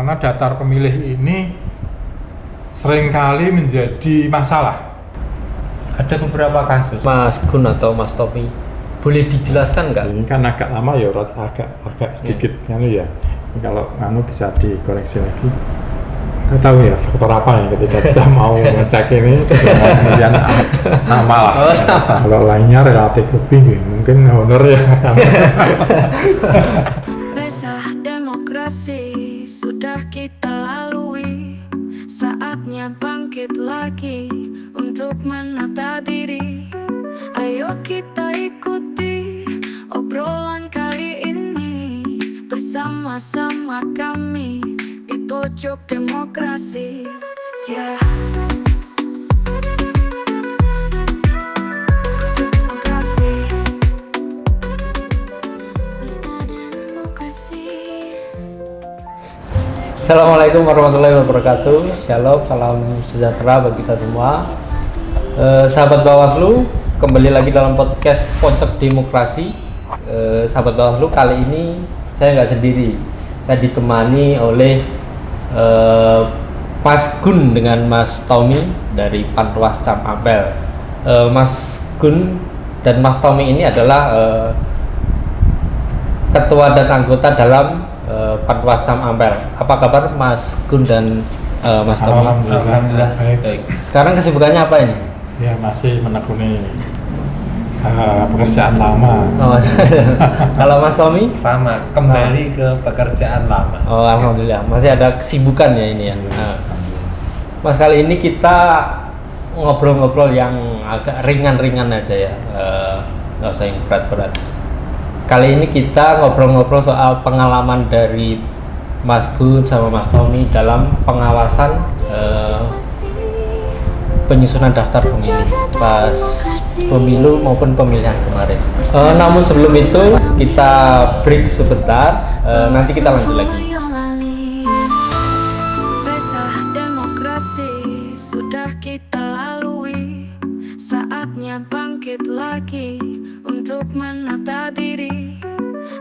Karena daftar pemilih ini seringkali menjadi masalah. Ada beberapa kasus. Mas Gun atau Mas Tommy, boleh dijelaskan nggak? Ini kan agak lama ya, agak sedikit ya. Kalau bisa dikoreksi lagi. Kita tahu ya faktor apa ya ketika kita mau ngecek ini kemudian sama lah. Kalau lainnya relatif lebih mungkin honor ya. Pesta demokrasi sudah kita lalui, saatnya bangkit lagi untuk menata diri. Ayo kita ikuti obrolan kali ini bersama-sama kami di pojok demokrasi. Yeah. Demokrasi. Pesta demokrasi. Assalamualaikum warahmatullahi wabarakatuh. Shalom, salam sejahtera bagi kita semua. Sahabat Bawaslu, kembali lagi dalam podcast Pojok Demokrasi. Sahabat Bawaslu, kali ini saya nggak sendiri. Saya ditemani oleh Mas Gun dengan Mas Tommy dari Panwascam Ampel. Mas Gun dan Mas Tommy ini adalah ketua dan anggota dalam Panwascam Ampel. Apa kabar Mas Gun dan Mas Tommy? Alhamdulillah. Baik. Sekarang kesibukannya apa ini? Ya masih menekuni pekerjaan lama. Kalau Mas Tommy? Sama, kembali ke pekerjaan lama. Oh, alhamdulillah. Masih ada kesibukan ya ini ya. Mas, kali ini kita ngobrol-ngobrol yang agak ringan-ringan aja ya. Nggak usah yang berat-berat. Kali ini kita ngobrol-ngobrol soal pengalaman dari Mas Gun sama Mas Tommy dalam pengawasan penyusunan daftar pemilih pas pemilu maupun pemilihan kemarin. Namun sebelum itu kita break sebentar, nanti kita lanjut lagi. Pesta demokrasi sudah kita lalui, saatnya bangkit lagi untuk menata diri.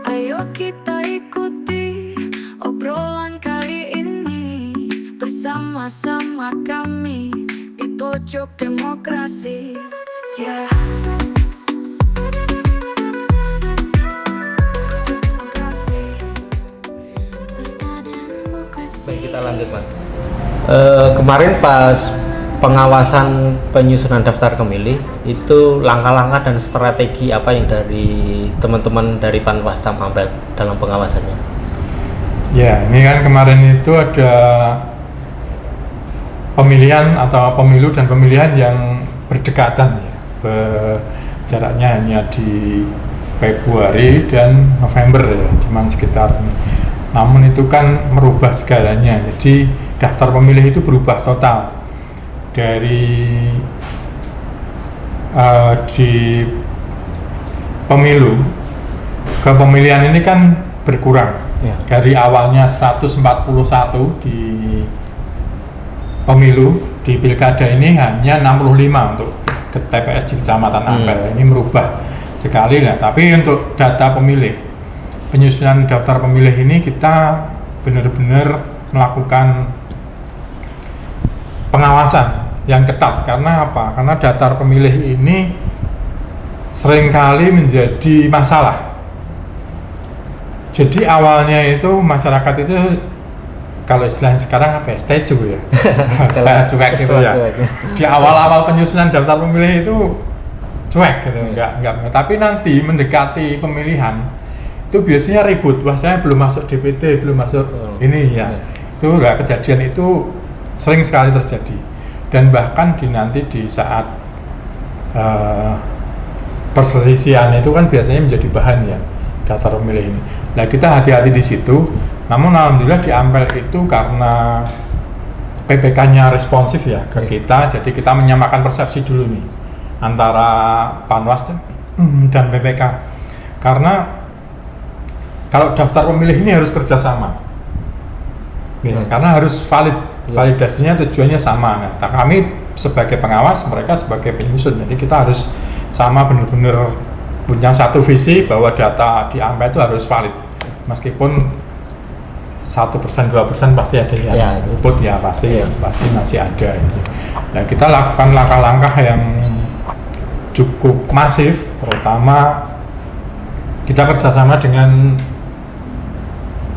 Ayo kita ikuti obrolan kali ini bersama-sama kami di pojok demokrasi. Yeah. Baik, kita lanjut Mas. Kemarin pas pengawasan penyusunan daftar pemilih itu langkah-langkah dan strategi apa yang dari teman-teman dari Panwascam Ampel dalam pengawasannya? Ya, ini kan kemarin itu ada pemilihan atau pemilu dan pemilihan yang berdekatan ya. Jaraknya hanya di Februari dan November ya, cuman sekitar. Namun itu kan merubah segalanya. Jadi daftar pemilih itu berubah total dari di pemilu ke pemilihan ini kan berkurang ya. Dari awalnya 141 di pemilu, di pilkada ini hanya 65 untuk ke TPS di Kecamatan Ampel. Ini merubah sekali lah. Tapi untuk data pemilih, penyusunan daftar pemilih ini kita benar-benar melakukan pengawasan yang ketat. Karena apa? Karena daftar pemilih ini seringkali menjadi masalah. Jadi awalnya itu masyarakat itu, kalau istilahnya sekarang apa ya, stay cuek ya. Stay cuek gitu ya. Di awal-awal penyusunan daftar pemilih itu cuek gitu, enggak. Tapi nanti mendekati pemilihan itu biasanya ribut. Wah, saya belum masuk DPT, belum masuk ini ya. Itu lah, kejadian itu sering sekali terjadi. Dan bahkan nanti di saat perselisihan itu kan biasanya menjadi bahan ya daftar pemilih ini. Nah, kita hati-hati di situ. Namun alhamdulillah di Ampel itu karena PPK-nya responsif ya ke kita, jadi kita menyamakan persepsi dulu nih antara Panwas dan PPK. Karena kalau daftar pemilih ini harus kerjasama, karena harus validasinya tujuannya sama. Nah, kami sebagai pengawas, mereka sebagai penyusun, jadi kita harus sama, benar-benar punya satu visi bahwa data di Ampel itu harus valid, meskipun 1%, 2% pasti ada yang Ya, itu. luput ya, pasti Ya. pasti masih ada itu. Nah, kita lakukan langkah-langkah yang cukup masif, terutama kita kerjasama dengan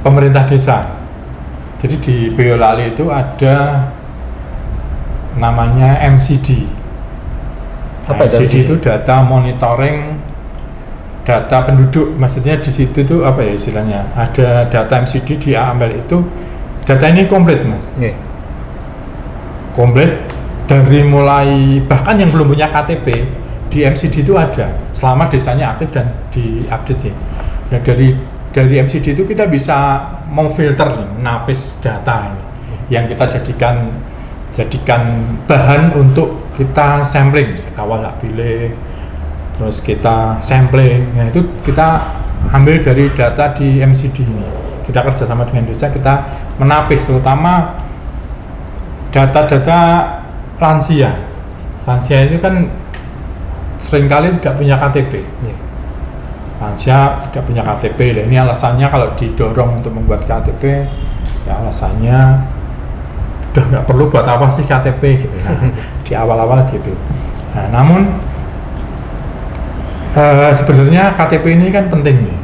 pemerintah desa. Jadi di Boyolali itu ada namanya MCD. Apa itu MCD itu data monitoring data penduduk, maksudnya di situ tuh apa ya istilahnya, ada data MCD di Ampel itu, data ini komplit mas, Oke. komplit dari mulai bahkan yang belum punya KTP di MCD itu ada selama desanya aktif dan diupdate ya. Nah, dari MCD itu kita bisa memfilter nih, menapis data ini yang kita jadikan bahan untuk kita sampling, kawal hak pilih, terus kita sampling. Nah, itu kita ambil dari data di MCD ini. Kita kerjasama dengan desa, kita menapis terutama data-data lansia. Lansia itu kan seringkali tidak punya KTP. Iya. Lansia tidak punya KTP. Dan ini alasannya kalau didorong untuk membuat KTP, ya alasannya udah nggak perlu buat apa sih KTP gitu. Nah, di awal-awal gitu. Nah, namun sebenarnya KTP ini kan penting nih.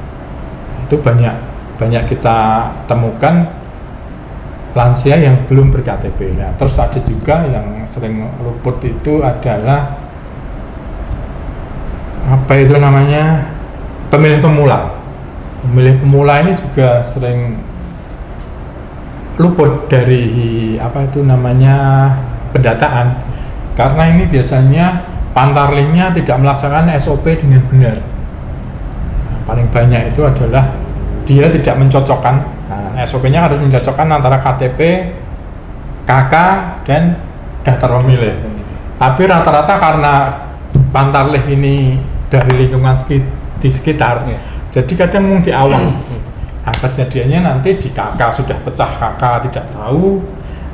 Itu banyak kita temukan lansia yang belum ber-KTP. Nah, terus ada juga yang sering luput itu adalah apa itu namanya, pemilih pemula. Pemilih pemula ini juga sering luput dari apa itu namanya pendataan, karena ini biasanya Pantarlihnya tidak melaksanakan SOP dengan benar. Nah, paling banyak itu adalah dia tidak mencocokkan. Nah, SOP-nya harus mencocokkan antara KTP, KK, dan daftar pemilih. Tapi rata-rata karena Pantarlih ini dari lingkungan di sekitar, jadi kadang di awal. Nah, kejadiannya nanti di KK sudah pecah, KK tidak tahu,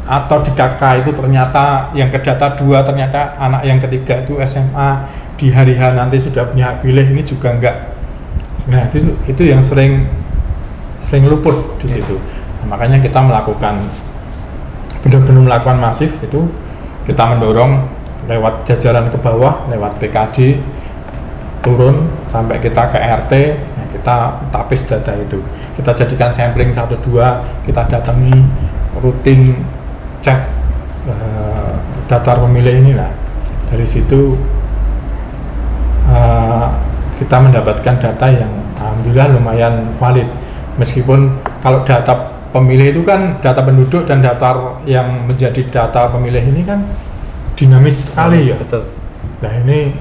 atau di KK itu ternyata yang ke data 2 ternyata anak yang ketiga itu SMA, di hari H nanti sudah punya hak pilih, ini juga enggak. Nah, itu yang sering luput di situ. Nah, makanya kita benar-benar melakukan masif itu, kita mendorong lewat jajaran ke bawah, lewat PKD turun sampai kita ke RT. Nah, kita tapis data itu, kita jadikan sampling 1-2, kita datangi rutin cek daftar pemilih ini. Nah, dari situ kita mendapatkan data yang alhamdulillah lumayan valid, meskipun kalau data pemilih itu kan data penduduk dan daftar yang menjadi data pemilih ini kan dinamis sekali ya. Betul. Nah, ini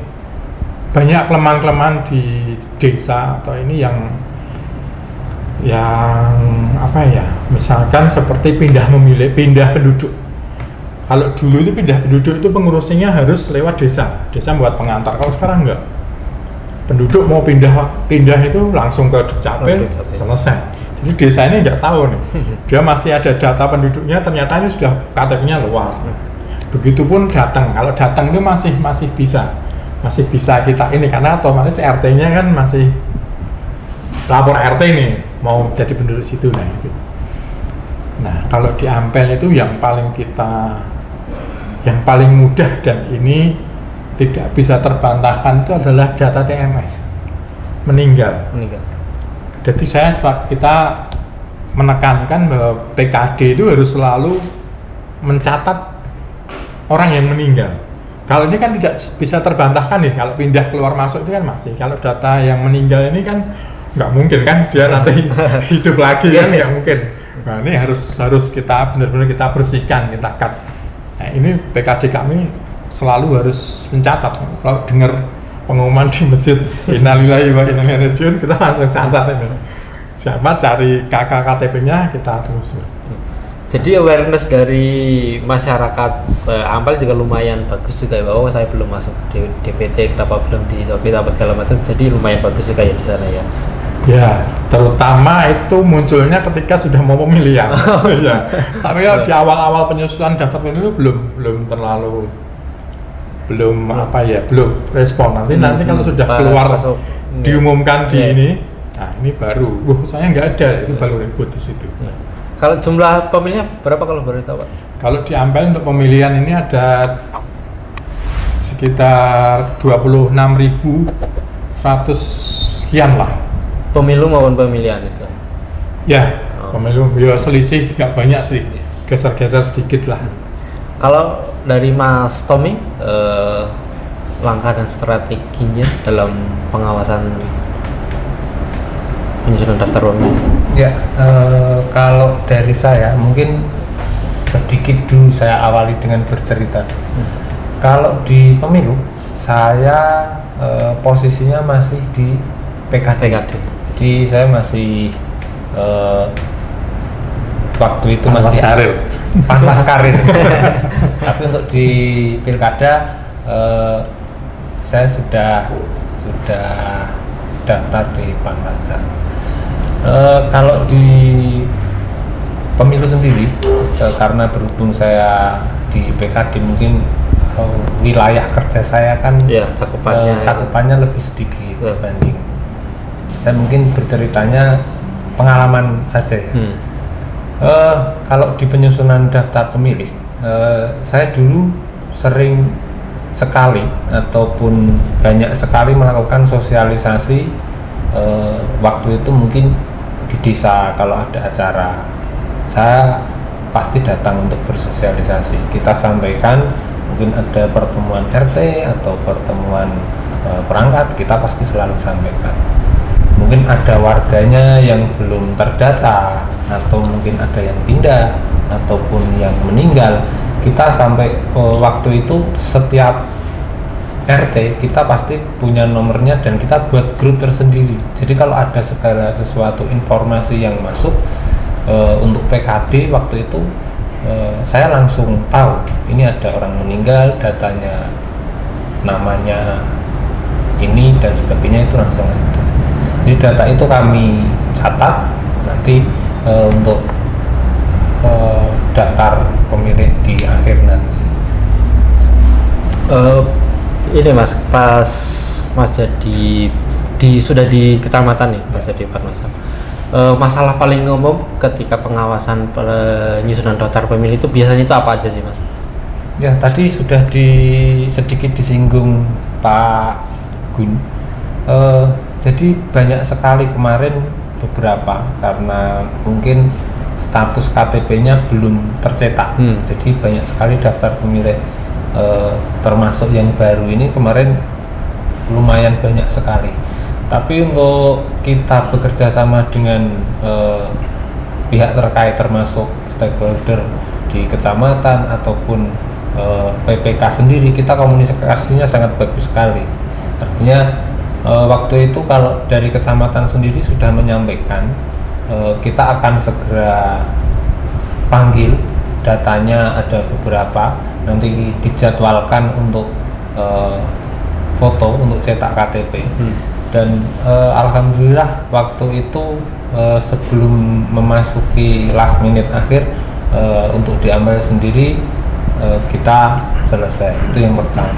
banyak kelemahan-kelemahan di desa atau ini yang apa ya, misalkan seperti pindah penduduk. Kalau dulu itu pindah penduduk itu pengurusnya harus lewat desa buat pengantar. Kalau sekarang enggak, penduduk mau pindah itu langsung ke Dukcapil, selesai. Jadi desa ini enggak tahu nih, dia masih ada data penduduknya, ternyata ini sudah KTP-nya luar. Begitupun datang, kalau datang itu masih bisa kita ini, karena otomatis RT-nya kan masih lapor RT nih mau jadi penduduk situ. Nah, itu. Nah, kalau di Ampel itu yang paling mudah dan ini tidak bisa terbantahkan itu adalah data TMS meninggal. Jadi kita menekankan bahwa PKD itu harus selalu mencatat orang yang meninggal. Kalau ini kan tidak bisa terbantahkan nih, kalau pindah keluar masuk itu kan masih. Kalau data yang meninggal ini kan nggak mungkin kan dia nanti hidup lagi kan, nggak mungkin. Nah, ini harus kita benar-benar kita bersihkan, kita cut. Nah, ini PKD kami selalu harus mencatat. Kalau dengar pengumuman di masjid innalillahi wa inna ilaihi raji'un, kita langsung catat ini. Siapa cari KK KTP-nya kita terus. Jadi awareness dari masyarakat Ampel juga lumayan bagus juga ya, bahwa saya belum masuk di DPT, kenapa belum di Sopit apa segala macam. Jadi lumayan bagus juga ya di sana ya. Ya, terutama itu munculnya ketika sudah mau pemilihan. Ya. Tapi kalau di awal-awal penyusunan daftar pemilih belum respon. Nanti kalau sudah keluar masuk, diumumkan di ini, nah ini baru. Saya nggak ada, itu baru ribut di situ. Nah, Kalau jumlah pemilihnya berapa kalau boleh tahu, Pak? Kalau di Ampel untuk pemilihan ini ada sekitar 26.100 sekian lah. Pemilu maupun pemilihan itu. Ya, pemilu ya selisih nggak banyak sih, geser-geser sedikit lah. Kalau dari Mas Tommy, langkah dan strateginya dalam pengawasan penyusunan daftar pemilih. Ya, kalau dari saya mungkin sedikit dulu saya awali dengan bercerita. Kalau di pemilu saya posisinya masih di PKD. Jadi saya masih waktu itu masih panwas karir. Tapi untuk di pilkada saya sudah daftar di Panwasca. Kalau di pemilu sendiri, karena berhubung saya di PKD mungkin wilayah kerja saya kan Ya, cakupannya lebih sedikit dibanding. Saya mungkin berceritanya pengalaman saja ya. Kalau di penyusunan daftar pemilih, saya dulu sering sekali ataupun banyak sekali melakukan sosialisasi. Waktu itu mungkin di desa kalau ada acara, saya pasti datang untuk bersosialisasi. Kita sampaikan, mungkin ada pertemuan RT atau pertemuan perangkat, kita pasti selalu sampaikan. Mungkin ada warganya yang belum terdata, atau mungkin ada yang pindah ataupun yang meninggal, kita sampai waktu itu setiap RT kita pasti punya nomornya dan kita buat grup tersendiri. Jadi kalau ada segala sesuatu informasi yang masuk untuk PKD waktu itu, saya langsung tahu ini ada orang meninggal, datanya, namanya ini dan sebagainya, itu langsung ada. Jadi data itu kami catat nanti untuk daftar pemilih di akhir nanti. Ini Mas, pas Mas jadi sudah di kecamatan nih, Mas jadi Panwasca. Masalah paling umum ketika pengawasan penyusunan daftar pemilih itu biasanya itu apa aja sih, Mas? Ya, tadi sudah sedikit disinggung Pak Gun. Jadi banyak sekali kemarin beberapa karena mungkin status KTP-nya belum tercetak. Jadi banyak sekali daftar pemilih termasuk yang baru ini kemarin lumayan banyak sekali. Tapi untuk kita bekerja sama dengan pihak terkait termasuk stakeholder di kecamatan ataupun PPK sendiri, kita komunikasinya sangat bagus sekali. Artinya waktu itu kalau dari kecamatan sendiri sudah menyampaikan, kita akan segera panggil, datanya ada beberapa, nanti dijadwalkan untuk foto untuk cetak KTP. Dan alhamdulillah waktu itu sebelum memasuki last minute akhir untuk diambil sendiri kita selesai. Itu yang pertama.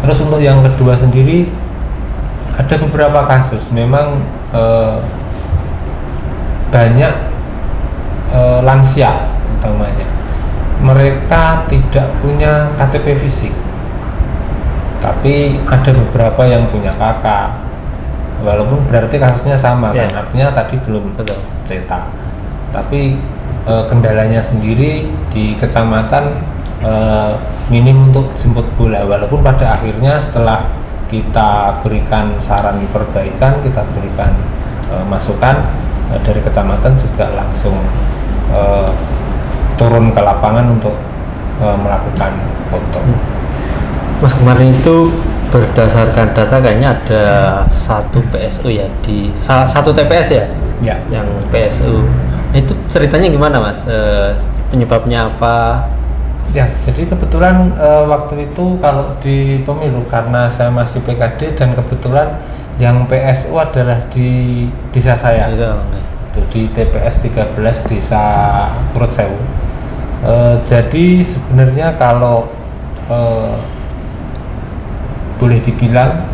Terus untuk yang kedua sendiri ada beberapa kasus memang banyak lansia utamanya, mereka tidak punya KTP fisik, tapi ada beberapa yang punya kakak, walaupun berarti kasusnya sama kan, artinya tadi belum cetak, tapi kendalanya sendiri di kecamatan minim untuk jemput bola, walaupun pada akhirnya setelah kita berikan saran perbaikan, kita berikan masukan dari kecamatan juga langsung turun ke lapangan untuk melakukan foto. Mas, kemarin itu berdasarkan data kayaknya ada satu PSU ya di satu TPS ya? Ya. Yang PSU. Itu ceritanya gimana, Mas? Penyebabnya apa? Ya, jadi kebetulan waktu itu kalau di pemilu karena saya masih PKD dan kebetulan yang PSU adalah di desa saya. Itu di TPS 13 Desa Kurutsewu. Jadi sebenarnya kalau boleh dibilang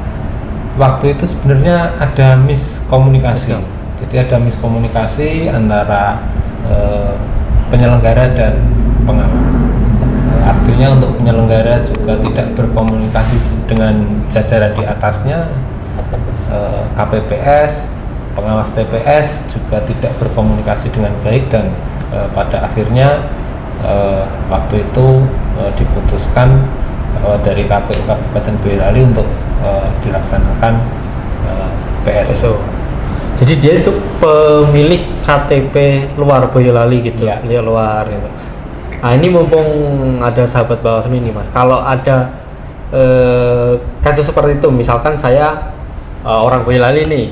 waktu itu sebenarnya ada miskomunikasi. Jadi ada miskomunikasi antara penyelenggara dan pengawas. Artinya untuk penyelenggara juga tidak berkomunikasi dengan jajaran di atasnya, KPPS, pengawas TPS juga tidak berkomunikasi dengan baik, dan pada akhirnya waktu itu diputuskan dari KPU Kabupaten Boyolali untuk dilaksanakan PSO. Jadi dia itu pemilik KTP luar Boyolali gitu, Ya. luar gitu. Nah ini mumpung ada sahabat Bawaslu ini Mas, kalau ada kasus seperti itu, misalkan saya orang Boyolali nih,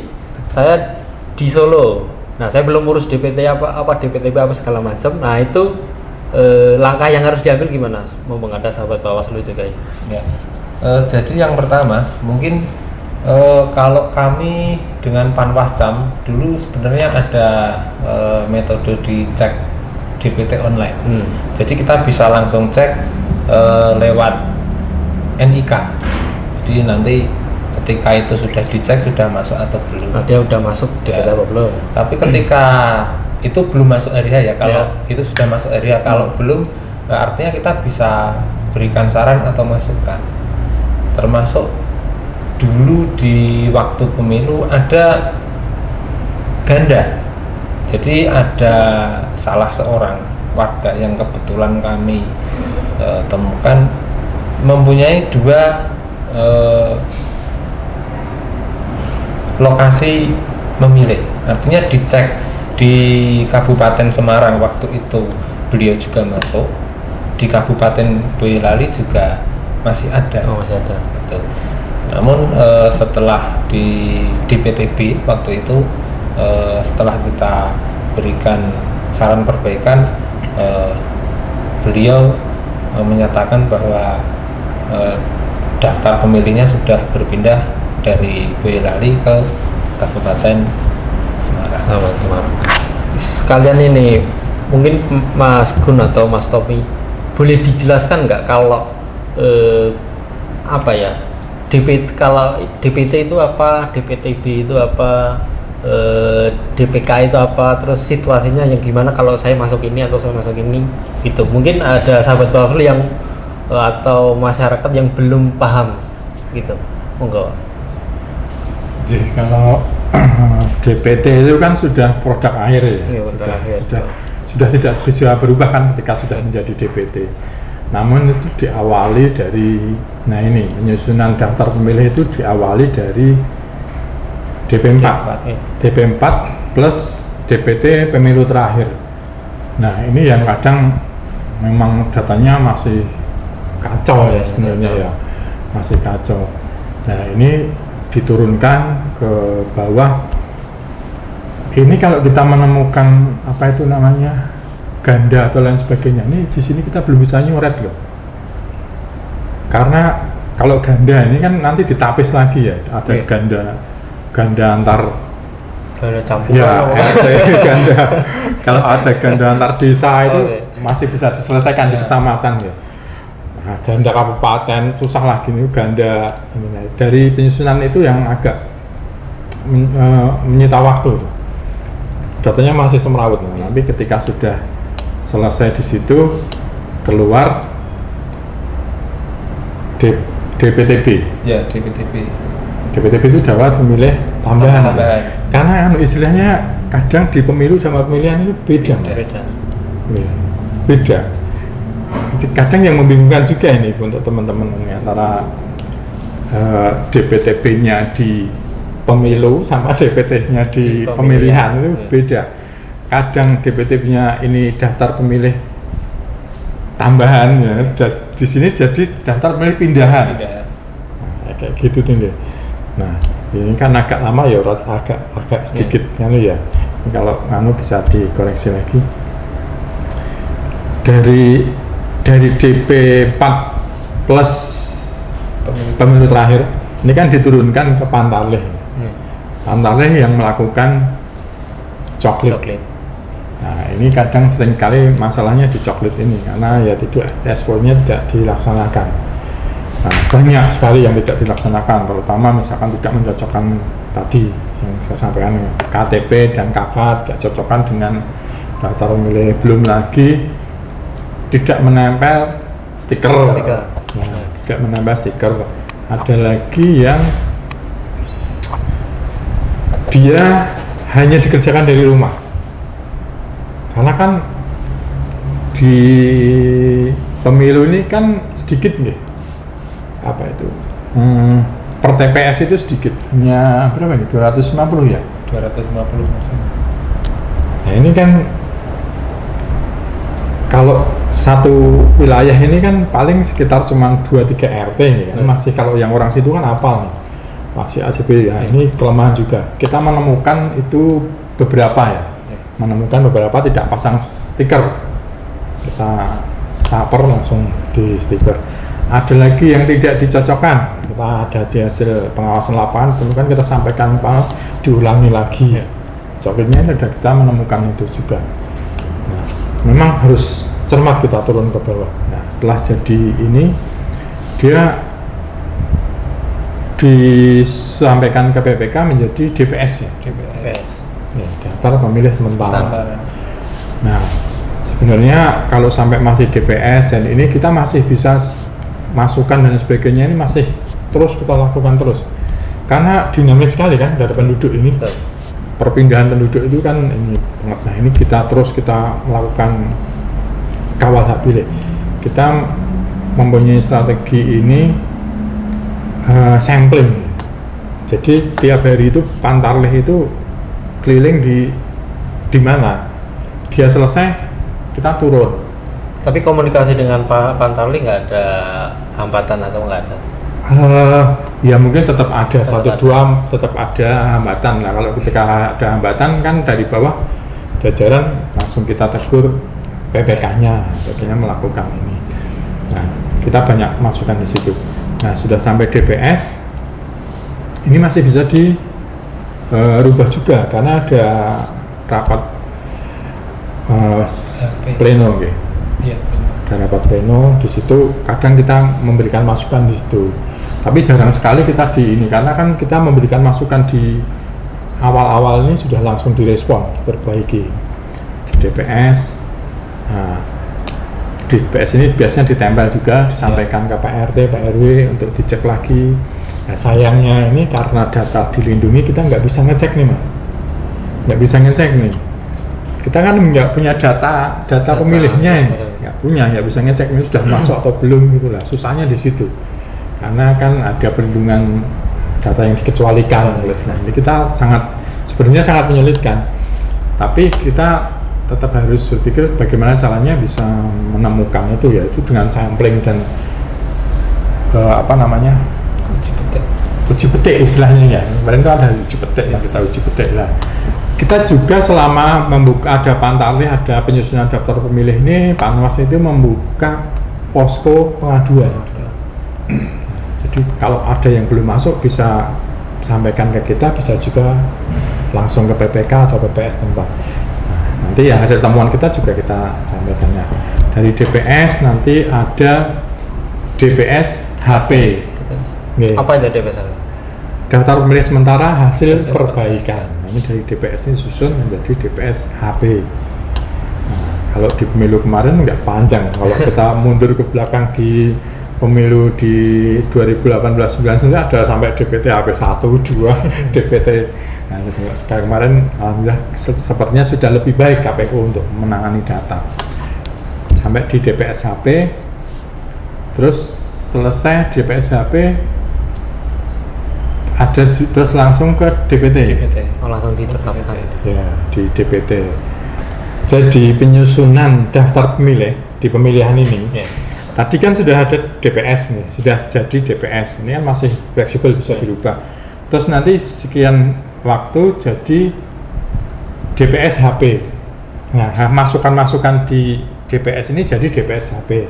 saya di Solo, nah saya belum urus DPT apa DPTB apa segala macam, nah itu langkah yang harus diambil gimana? Mumpung ada sahabat Bawaslu juga ini. Ya. Jadi yang pertama mungkin kalau kami dengan Panwascam dulu sebenarnya ada metode dicek DPT online. Jadi kita bisa langsung cek lewat NIK. Jadi nanti ketika itu sudah dicek sudah masuk atau belum. Nah, dia udah masuk DPT apa belum? Tapi ketika itu belum masuk area ya, kalau itu sudah masuk area, kalau belum artinya kita bisa berikan saran atau masukan. Termasuk dulu di waktu pemilu ada ganda. Jadi ada salah seorang warga yang kebetulan kami temukan mempunyai dua lokasi memilih. Artinya dicek di Kabupaten Semarang waktu itu beliau juga masuk, di Kabupaten Boyolali juga masih ada. Oh, masih ada. Betul. Namun setelah di DPTB waktu itu, setelah kita berikan saran perbaikan, beliau menyatakan bahwa daftar pemilihnya sudah berpindah dari Boyolali ke Kabupaten Semarang. Sekalian ini mungkin Mas Gun atau Mas Topi boleh dijelaskan nggak kalau apa ya, kalau DPT itu apa, DPTB itu apa, DPK itu apa, terus situasinya yang gimana kalau saya masuk ini atau saya masuk ini gitu. Mungkin ada sahabat Bawaslu yang atau masyarakat yang belum paham gitu, monggo. Jadi kalau DPT itu kan sudah produk akhir ya, Iya, produk akhir. sudah tidak bisa berubah kan ketika sudah menjadi DPT. Namun itu diawali dari, nah ini penyusunan daftar pemilih itu diawali dari DP4, DP4 plus DPT pemilu terakhir. Nah ini yang kadang memang datanya masih kacau ya sebenarnya ya, masih kacau. Nah ini diturunkan ke bawah. Ini kalau kita menemukan apa itu namanya ganda atau lain sebagainya, ini di sini kita belum bisa nyuret loh. Karena kalau ganda ini kan nanti ditapis lagi ya, ada ganda antar campuran. Ya, ganda. Kalau ada ganda antar desa itu masih bisa diselesaikan di kecamatan ya. Nah, ganda kabupaten susah lagi nih ganda ini. Nah, dari penyusunan itu yang agak menyita waktu itu. Datanya masih semrawut. Nah, tapi ketika sudah selesai di situ keluar DPTB. Ya, DPTB. DPTB itu dapat memilih tambahan. Karena istilahnya kadang di pemilu sama pemilihan itu beda. Beda. Kadang yang membingungkan juga ini untuk teman-teman antara DPTB-nya di pemilu sama DPT-nya di pemilihan itu beda. Kadang DPTB-nya ini daftar pemilih tambahan ya, di sini jadi daftar pemilih pindahan. Nah, kayak gitu nih. Nah, ini kan agak lama ya, agak sedikit ya. Kalau bisa dikoreksi lagi. Dari DP4 plus pemilu terakhir ini kan diturunkan ke Pantarlih. Pantarlih yang melakukan coklit. Nah, ini kadang seringkali masalahnya di coklit ini karena ya ekspornya tidak dilaksanakan. Nah, banyak sekali yang tidak dilaksanakan, terutama misalkan tidak mencocokkan tadi yang saya sampaikan KTP dan KK tidak cocokkan dengan daftar pemilih, belum lagi tidak menempel stiker. Nah, tidak menempel stiker. Ada lagi yang dia hanya dikerjakan dari rumah, karena kan di pemilu ini kan sedikit nih, apa itu per TPS itu sedikit, hanya berapa nih, 250 ya? 250%. Nah ini kan kalau satu wilayah ini kan paling sekitar cuma 2-3 RT nih kan, masih kalau yang orang situ kan hafal nih, masih ACB ya. Ini kelemahan juga, kita menemukan itu beberapa ya, menemukan beberapa tidak pasang stiker, kita saper langsung di stiker. Ada lagi yang tidak dicocokkan, kita ada di hasil pengawasan lapangan, tentu kan kita sampaikan Pak, diulangi lagi. Coklatnya ada, kita menemukan itu juga. Nah, memang harus cermat kita turun ke bawah. Nah, setelah jadi ini, dia disampaikan ke PPK menjadi DPS ya. DPS. Ya, daftar pemilih sementara. Nah, sebenarnya kalau sampai masih DPS dan ini kita masih bisa masukan dan sebagainya, ini masih terus kita lakukan terus. Karena dinamis sekali kan dari penduduk ini. Perpindahan penduduk itu kan ini banget. Nah, ini kita melakukan kawal hak pilih. Kita mempunyai strategi ini sampling. Jadi tiap hari itu Pantarlih itu keliling di mana dia selesai, kita turun. Tapi komunikasi dengan Pak Pantarlih nggak ada hambatan atau nggak ada? Ya mungkin tetap ada, dua tetap ada hambatan lah. Kalau ketika ada hambatan kan dari bawah jajaran langsung kita tegur PPK-nya, melakukan ini. Nah, kita banyak masukan di situ. Nah, sudah sampai DPS, ini masih bisa dirubah juga karena ada rapat pleno, gitu. Ada rapat pleno di situ. Kadang kita memberikan masukan di situ. Tapi jarang sekali kita di ini, karena kan kita memberikan masukan di awal-awal ini sudah langsung direspon, diperbaiki di DPS. Nah, di DPS ini biasanya ditempel juga, disampaikan ke Pak RT, Pak RW untuk dicek lagi. Nah, sayangnya ini karena data dilindungi kita nggak bisa ngecek nih Mas, nggak bisa ngecek nih. Kita kan nggak punya data pemilihnya ini, nggak bisa ngecek ini sudah masuk atau belum gitulah. Susahnya di situ. Karena kan ada perlindungan data yang dikecualikan. Nah, ini kita sebenarnya sangat menyulitkan, tapi kita tetap harus berpikir bagaimana caranya bisa menemukan itu, yaitu dengan sampling dan uji petik istilahnya ya. Kemarin itu ada uji petik yang kita uji petik lah. Kita juga selama membuka ada Pantarlih, ada penyusunan daftar pemilih ini, Panwas itu membuka posko pengaduan. Jadi kalau ada yang belum masuk bisa sampaikan ke kita, bisa juga langsung ke PPK atau PPS tempat. Nah, nanti ya hasil temuan kita juga kita sampaikannya. Dari DPS nanti ada DPS HP. Apa itu DPS HP? Daftar pemilih sementara hasil perbaikan. Ini dari DPS ini susun menjadi DPS HP. Nah, kalau di pemilu kemarin nggak panjang. Kalau kita mundur ke belakang di pemilu di 2018-19 ada sampai DPT HP 1, 2, DPT. Nah, sekarang kemarin alhamdulillah sepertinya sudah lebih baik KPU untuk menangani data. Sampai di DPS HP, terus selesai DPS HP, ada terus langsung ke DPT. Oh, langsung ditetapkan. Ya, di DPT. Jadi penyusunan daftar pemilih di pemilihan ini. Tadi kan sudah ada DPS nih, sudah jadi DPS. Ini kan masih fleksibel, bisa dirubah. Terus nanti sekian waktu jadi DPS HP. Nah, masukan-masukan di DPS ini jadi DPS HP.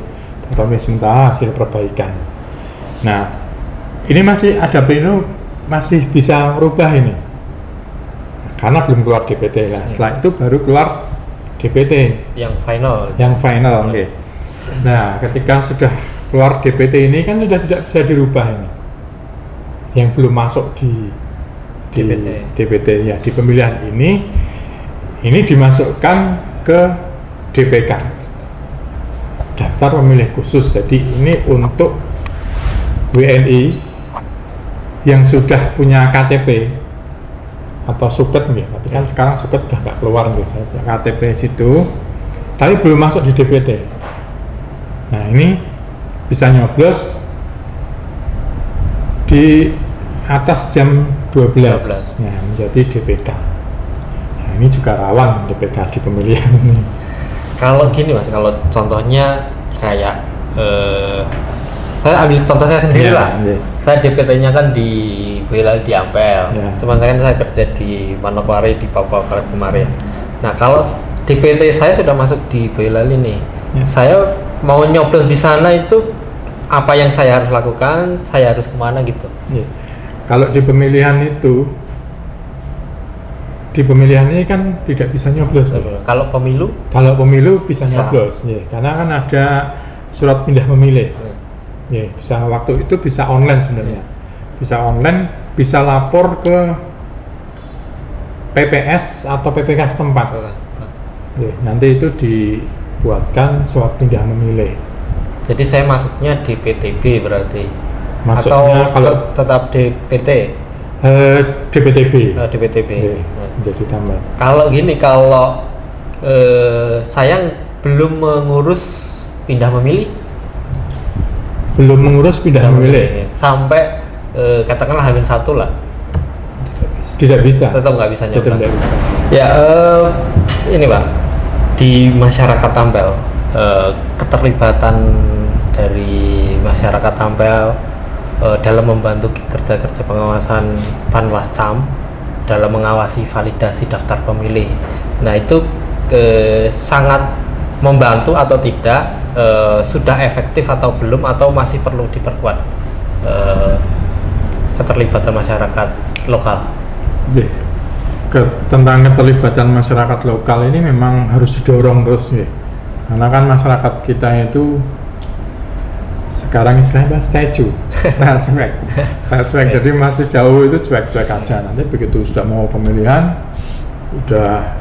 Atau sementara hasil perbaikan. Nah, ini masih ada pleno, masih bisa merubah ini. Karena belum keluar DPT lah. Setelah itu baru keluar DPT. Yang final. Oke. Nah, ketika sudah keluar DPT ini kan sudah tidak bisa dirubah ini. Yang belum masuk di DPT ya, di pemilihan ini dimasukkan ke DPK, daftar pemilih khusus. Jadi ini untuk WNI yang sudah punya KTP atau suket nih, tapi kan sekarang suket udah nggak keluar nih, saya punya KTP situ, tapi belum masuk di DPT. Nah ini bisa nyoblos di atas jam 12. Nah, menjadi DPK. Nah, ini juga rawan DPK di pemilihan ini. Kalau gini Mas, kalau contohnya kayak saya ambil contoh saya sendiri lah. Saya DPT-nya kan di Boyolali di Ampel. Cuman kan saya kerja di Manokwari di Papua Barat kemarin. Nah, kalau DPT saya sudah masuk di Boyolali nih. Saya mau nyoblos di sana itu apa yang saya harus lakukan? Saya harus kemana gitu? Kalau di pemilihan itu, di pemilihan ini kan tidak bisa nyoblos. Kalau pemilu? Kalau pemilu bisa nyoblos, karena kan ada surat pindah memilih. Bisa waktu itu bisa online sebenarnya, bisa online, bisa lapor ke PPS atau PPK setempat. Nanti itu dibuatkan surat pindah memilih. Jadi saya masuknya di PTB berarti? Masuknya atau kalau tetap DPT? DPTB. DPTB. Jadi tambah. Kalau gini, kalau saya belum mengurus pindah memilih? Belum mengurus pindah memilih? Sampai katakanlah H-1 lah? Tidak bisa. Tetap nggak bisa nyoblos? Tidak bisa. Ya, ini Pak, di masyarakat Ampel, keterlibatan dari masyarakat Ampel dalam membantu kerja-kerja pengawasan Panwascam dalam mengawasi validasi daftar pemilih. Nah, itu sangat membantu atau tidak, sudah efektif atau belum, atau masih perlu diperkuat keterlibatan masyarakat lokal? Tentang keterlibatan masyarakat lokal ini memang harus didorong terus ya. Karena kan masyarakat kita itu sekarang istilahnya statue, cuek. Jadi masih jauh, itu cuek-cuek aja. Nanti begitu sudah mau pemilihan, udah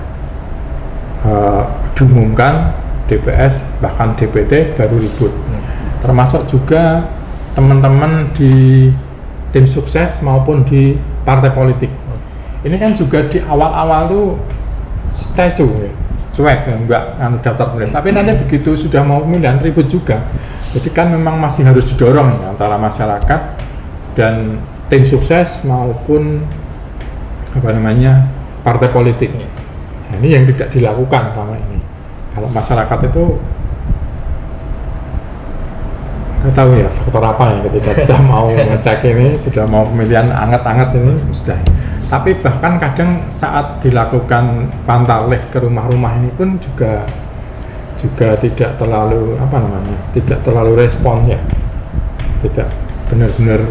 diumumkan DPS bahkan DPT baru ribut. Termasuk juga teman-teman di tim sukses maupun di partai politik. Ini kan juga di awal-awal tuh statue ya, cuek, enggak daftar pemilih. Tapi nanti begitu sudah mau pemilihan ribut juga. Jadi kan memang masih harus didorong ya, antara masyarakat dan tim sukses maupun partai politik. Nah, ini yang tidak dilakukan selama ini. Kalau masyarakat itu nggak tahu ya faktor apa ya ketika kita mau ngecek ini, sudah mau pemilihan anget-anget ini sudah. Tapi bahkan kadang saat dilakukan pantarlih ke rumah-rumah ini pun juga tidak terlalu tidak terlalu respon ya, tidak benar-benar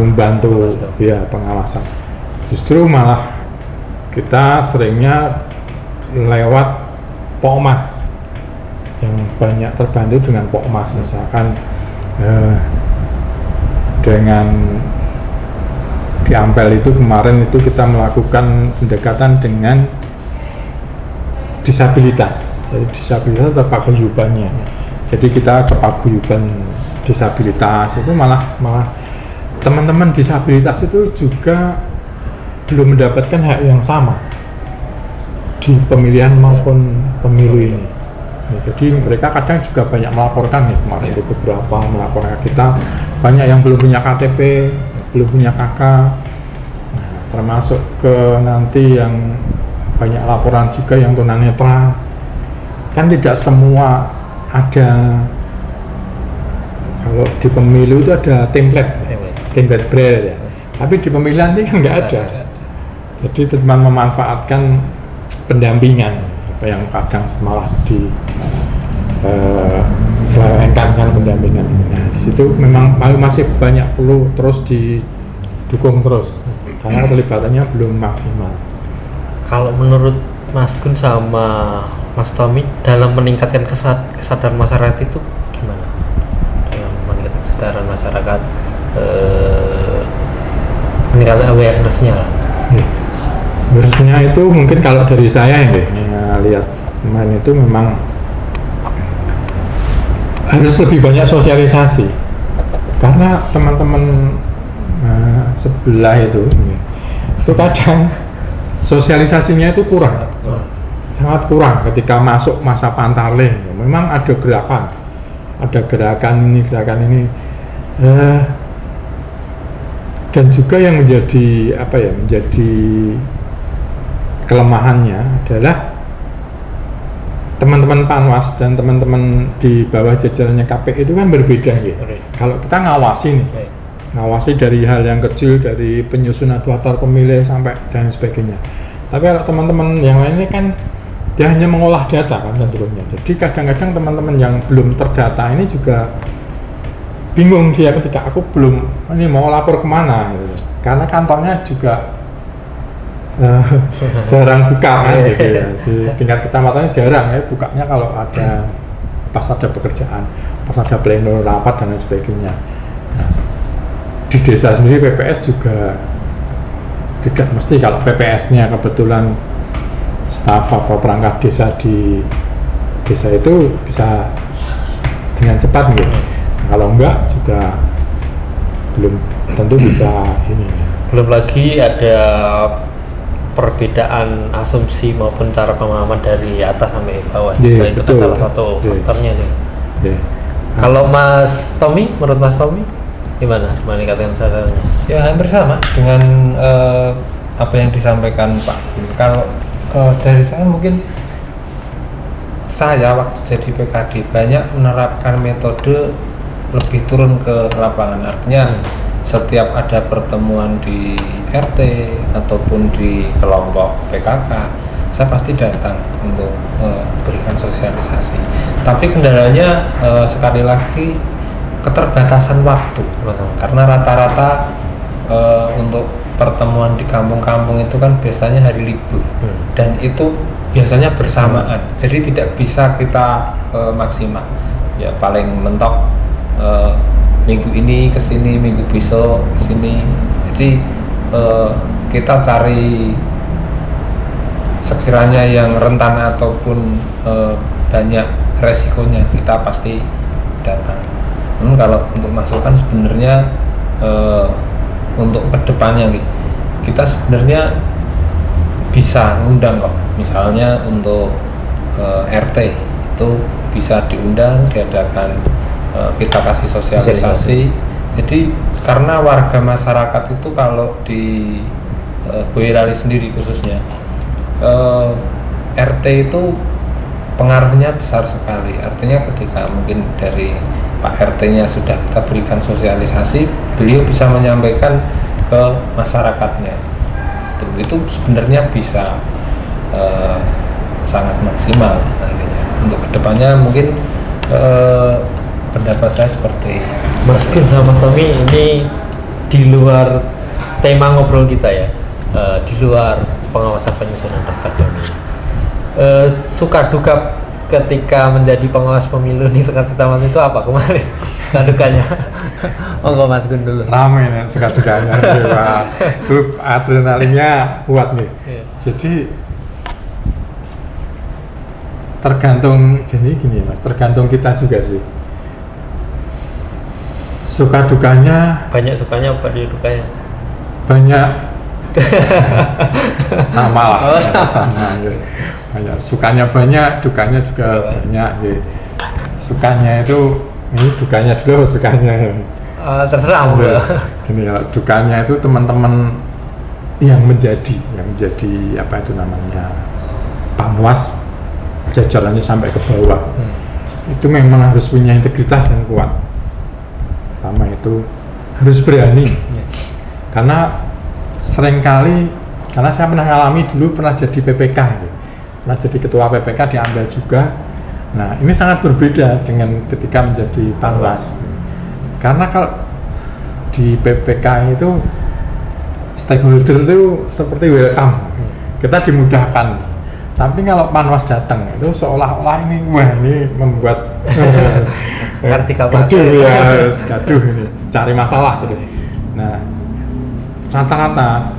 membantu ya pengawasan. Justru malah kita seringnya lewat Pokmas yang banyak terbantu dengan Pokmas, misalkan dengan di Ampel itu kemarin itu kita melakukan pendekatan dengan disabilitas. Jadi disabilitas atau paguyubannya. Jadi kita ke paguyuban disabilitas itu malah teman-teman disabilitas itu juga belum mendapatkan hak yang sama di pemilihan maupun pemilu ini. Ya, jadi mereka kadang juga banyak melaporkan ya, kemarin itu beberapa melaporkan kita banyak yang belum punya KTP, belum punya KK. Nah, termasuk ke nanti yang banyak laporan juga yang tunanetra. Kan tidak semua ada, kalau di pemilu itu ada template braille ya. Tapi di pemilihan ini kan nggak ada. Jadi teman memanfaatkan pendampingan apa yang kadang malah diselewengkan kan pendampingan. Nah, di situ memang masih banyak perlu terus didukung terus karena keterlibatannya belum maksimal. Kalau menurut Mas Gun sama Mas Tommy dalam meningkatkan kesadaran masyarakat itu gimana? Dalam meningkatkan kesadaran masyarakat, meningkatkan awareness-nya lah. harusnya itu mungkin kalau dari saya ya lihat kemarin itu memang harus lebih banyak sosialisasi, karena teman-teman sebelah itu kadang sosialisasinya itu kurang, sangat kurang ketika masuk masa pantarling. Memang ada gerakan ini dan juga yang menjadi menjadi kelemahannya adalah teman-teman Panwas dan teman-teman di bawah jajarannya KPI itu kan berbeda gitu. Kalau kita ngawasi nih, ngawasi dari hal yang kecil, dari penyusunan daftar pemilih sampai dan sebagainya. Tapi kalau teman-teman yang lain ini kan dia hanya mengolah data kan cenderungnya. Jadi kadang-kadang teman-teman yang belum terdata ini juga bingung dia ketika aku belum ini mau lapor kemana gitu. Karena kantornya juga jarang buka kan gitu ya. Di tingkat kecamatannya jarang ya bukanya kalau ada pas ada pekerjaan, pas ada pleno rapat dan lain sebagainya. Nah, di desa sendiri PPS juga tidak mesti, kalau PPS-nya kebetulan staf atau perangkat desa di desa itu bisa dengan cepat gitu. Kalau enggak juga belum tentu bisa ini. Belum lagi ada perbedaan asumsi maupun cara pemahaman dari atas sampai bawah. Yeah, itu betul. kan salah satu faktornya sih. Yeah. Kalau Mas Tommy, menurut Mas Tommy gimana meningkatkan sadarnya? Ya hampir sama dengan apa yang disampaikan Pak. Kalau dari saya mungkin saya waktu jadi PKD banyak menerapkan metode lebih turun ke lapangan. Artinya setiap ada pertemuan di RT ataupun di kelompok PKK, saya pasti datang untuk berikan sosialisasi. Tapi kendalanya sekali lagi keterbatasan waktu, karena rata-rata untuk pertemuan di kampung-kampung itu kan biasanya hari libur dan itu biasanya bersamaan, jadi tidak bisa kita maksimal. Ya paling mentok minggu ini ke sini, minggu besok ke sini. Jadi kita cari sekiranya yang rentan ataupun banyak resikonya, kita pasti datang. Kalau untuk masukan sebenarnya untuk kedepannya kita sebenarnya bisa ngundang kok. Misalnya untuk RT itu bisa diundang, diadakan kita kasih sosialisasi. Jadi karena warga masyarakat itu kalau di Boyolali sendiri khususnya RT itu pengaruhnya besar sekali. Artinya ketika mungkin dari Pak RT-nya sudah kita berikan sosialisasi, beliau bisa menyampaikan ke masyarakatnya. Itu sebenarnya bisa sangat maksimal nantinya. Untuk kedepannya mungkin pendapat saya seperti Mas Gun sama Mas Tommy, ini di luar tema ngobrol kita ya, di luar pengawasan penyusunan daftar pemilih. Suka duka ketika menjadi pengawas pemilu di tingkat kecamatan itu apa kemarin? Suka dukanya? Monggo Mas Gun dulu. Rame nih suka dukanya. Adrenalinnya kuat nih. Jadi tergantung, jadi gini Mas, tergantung kita juga sih. Suka dukanya Banyak sukanya apa dia dukanya? banyak. Sama lah, sama gitu. Banyak sukanya banyak, dukanya juga banyak gitu. Sukanya itu ini, dukanya dulu sukanya. Terserah Udah, gini ya, dukanya itu teman-teman yang menjadi apa itu namanya Panwas, jajarannya sampai ke bawah. Itu memang harus punya integritas yang kuat. Pertama itu harus berani. Karena seringkali, karena saya pernah ngalami dulu, pernah jadi PPK gitu. Pernah jadi ketua PPK diambil juga. Nah ini sangat berbeda dengan ketika menjadi Panwas. Karena kalau di PPK itu stakeholder itu seperti welcome, kita dimudahkan. Tapi kalau Panwas datang itu seolah-olah ini, wah ini membuat gaduh ya, gaduh ini, cari masalah gitu. Nah rata-rata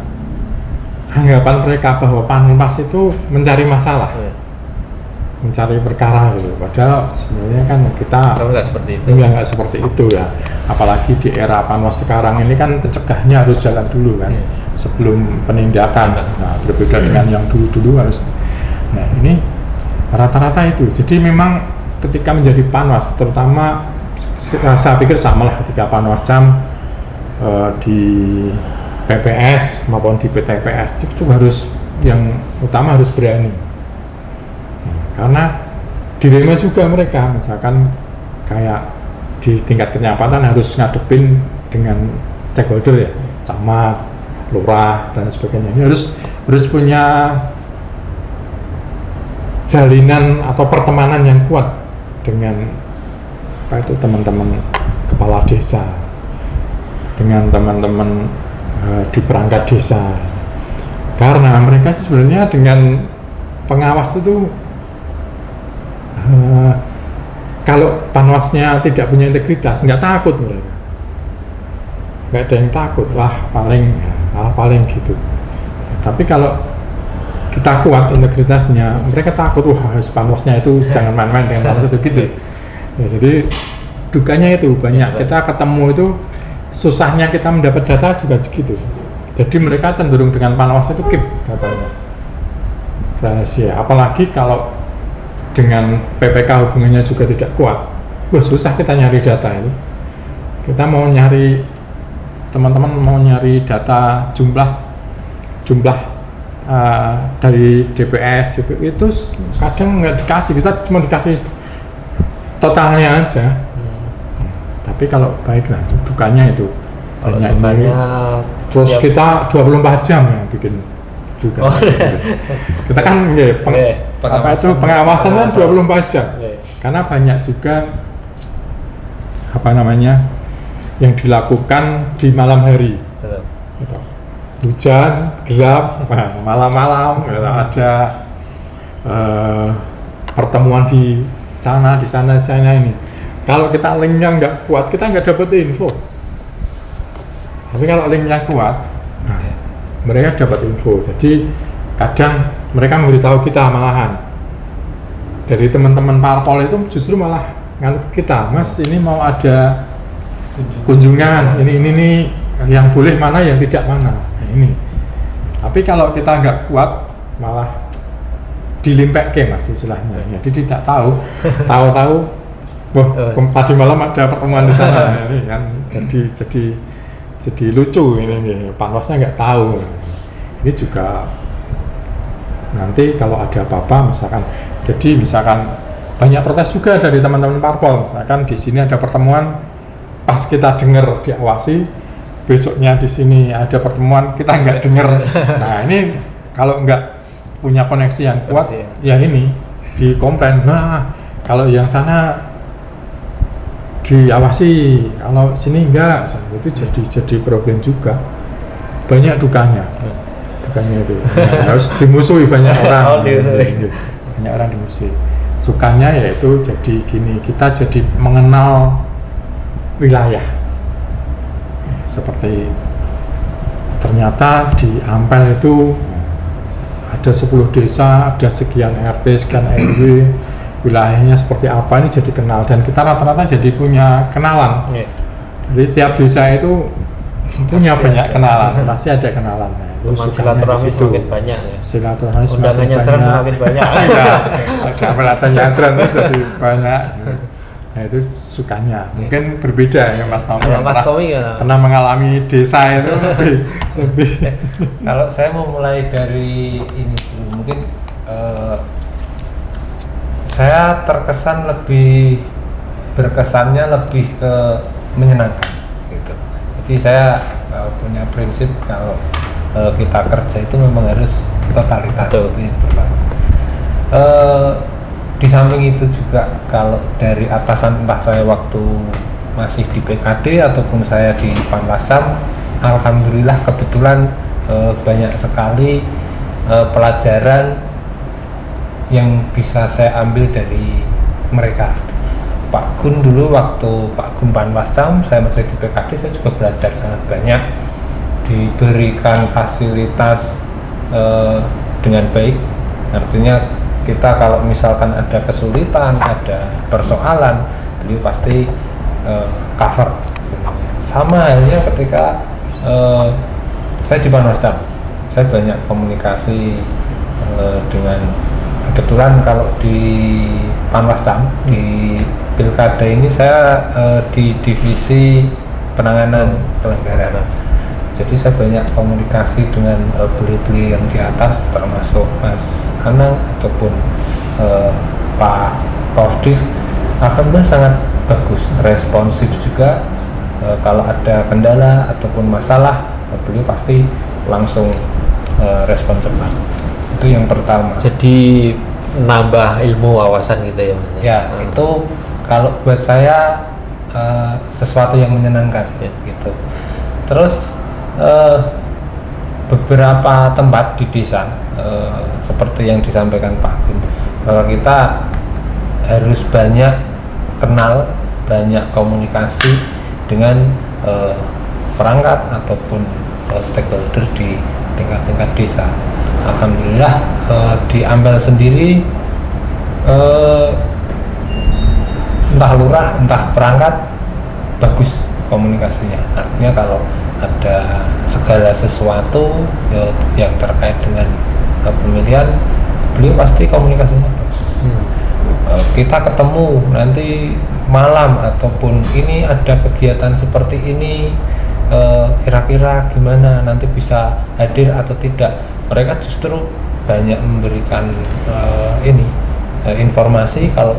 anggapan mereka bahwa Panwas itu mencari masalah, mencari perkara gitu. Padahal sebenarnya kan kita nggak seperti itu. Nggak seperti itu ya. Apalagi di era Panwas sekarang ini kan pencegahnya harus jalan dulu kan, sebelum penindakan. Nah, berbeda dengan yang dulu harus. Nah, ini rata-rata itu. Jadi memang ketika menjadi Panwas, terutama saya pikir sama lah ketika Panwascam di PPS maupun di PTPS itu harus, yang utama harus berani. Karena dilema juga mereka, misalkan kayak di tingkat kenyapatan harus ngadepin dengan stakeholder ya, camat, lurah dan sebagainya. Ini harus punya jalinan atau pertemanan yang kuat dengan apa itu teman-teman kepala desa, dengan teman-teman di perangkat desa. Karena mereka sebenarnya dengan pengawas itu kalau Panwasnya tidak punya integritas, nggak takut mereka, nggak ada yang takut, paling gitu. Tapi kalau kita kuat integritasnya, mereka takut, Panwasnya itu jangan main-main dengan Panwas itu gitu. Ya, jadi dukanya itu banyak. Kita ketemu itu susahnya kita mendapat data juga segitu. Jadi mereka cenderung dengan Panwas itu keep datanya rahasia. Apalagi kalau dengan PPK hubungannya juga tidak kuat, susah kita nyari data ini. Kita mau nyari, teman-teman mau nyari data jumlah dari DPS itu kadang nggak dikasih, kita cuma dikasih totalnya aja. Tapi kalau baik, nah dukanya itu banyak. Terus kita 24 jam ya bikin juga. Kita kan pengawasan kan 24 jam. Karena banyak juga yang dilakukan di malam hari. Gitu. Hujan, gelap, malam-malam ada pertemuan di sana ini. Kalau kita linknya nggak kuat, kita nggak dapat info. Tapi kalau linknya kuat, mereka dapat info. Jadi kadang mereka memberitahu kita malahan. Dari teman-teman parpol itu justru malah ngantuk kita, Mas ini mau ada kunjungan, ini nih yang boleh mana, yang tidak mana. Nah, ini. Tapi kalau kita nggak kuat, malah dilimpek Mas istilahnya. Jadi tidak tahu, tadi malam ada pertemuan di sana. Ini kan jadi lucu ini Panwasnya nggak tahu. Ini juga nanti kalau ada apa-apa misalkan banyak protes juga dari teman-teman parpol, misalkan di sini ada pertemuan, pas kita dengar diawasi, besoknya di sini ada pertemuan kita nggak dengar. Nah ini kalau nggak punya koneksi yang kuat ya ini dikomplain, nah kalau yang sana diawasi, kalau sini enggak, misalnya itu jadi problem juga. Banyak dukanya itu harus dimusuhi banyak orang. Banyak orang dimusuhi. Sukanya yaitu jadi gini, kita jadi mengenal wilayah. Seperti ternyata di Ampel itu ada 10 desa, ada sekian RT, sekian RW, wilayahnya seperti apa, ini jadi kenal, dan kita rata-rata jadi punya kenalan. Jadi setiap desa itu punya banyak kenalan, pasti ada kenalan. Nah, itu silaturahmi semakin banyak ya. Silaturahmi semakin banyak. Semakin banyak. Ada melata nyadran jadi banyak. Nah itu sukanya. Mungkin berbeda ya Mas Tommy. Mas Tommy pernah mengalami desa itu lebih. Kalau saya mau mulai dari ini dulu, mungkin saya berkesannya lebih ke menyenangkan gitu. Jadi saya punya prinsip kalau kita kerja itu memang harus totalitas. Itu yang berlaku. Di samping itu juga kalau dari atasan, entah saya waktu masih di PKD ataupun saya di Panwascam, alhamdulillah kebetulan banyak sekali pelajaran yang bisa saya ambil dari mereka. Pak Gun dulu waktu Pak Gun Panwascam, saya masih di PKD, saya juga belajar sangat banyak, diberikan fasilitas dengan baik. Artinya kita kalau misalkan ada kesulitan, ada persoalan, beliau pasti cover. Sama halnya ketika saya di Panwascam, saya banyak komunikasi dengan, kebetulan kalau di Panwascam di Pilkada ini saya di divisi penanganan pelanggaran. Jadi saya banyak komunikasi dengan beli-beli yang di atas, termasuk Mas Anang ataupun Pak Pordiv. Alhamdulillah sangat bagus, responsif juga. Kalau ada kendala ataupun masalah, beliau pasti langsung respon cepat. Itu yang pertama. Jadi nambah ilmu wawasan gitu ya Mas? Ya, itu kalau buat saya sesuatu yang menyenangkan gitu. Terus beberapa tempat di desa seperti yang disampaikan Pak Gun, bahwa kita harus banyak kenal, banyak komunikasi dengan perangkat ataupun stakeholder di tingkat-tingkat desa. Alhamdulillah di Ampel sendiri entah lurah, entah perangkat bagus komunikasinya. Artinya kalau ada segala sesuatu yang terkait dengan pemilihan, beliau pasti komunikasinya bagus. Kita ketemu nanti malam ataupun ini ada kegiatan seperti ini, kira-kira gimana, nanti bisa hadir atau tidak. Mereka justru banyak memberikan informasi. Kalau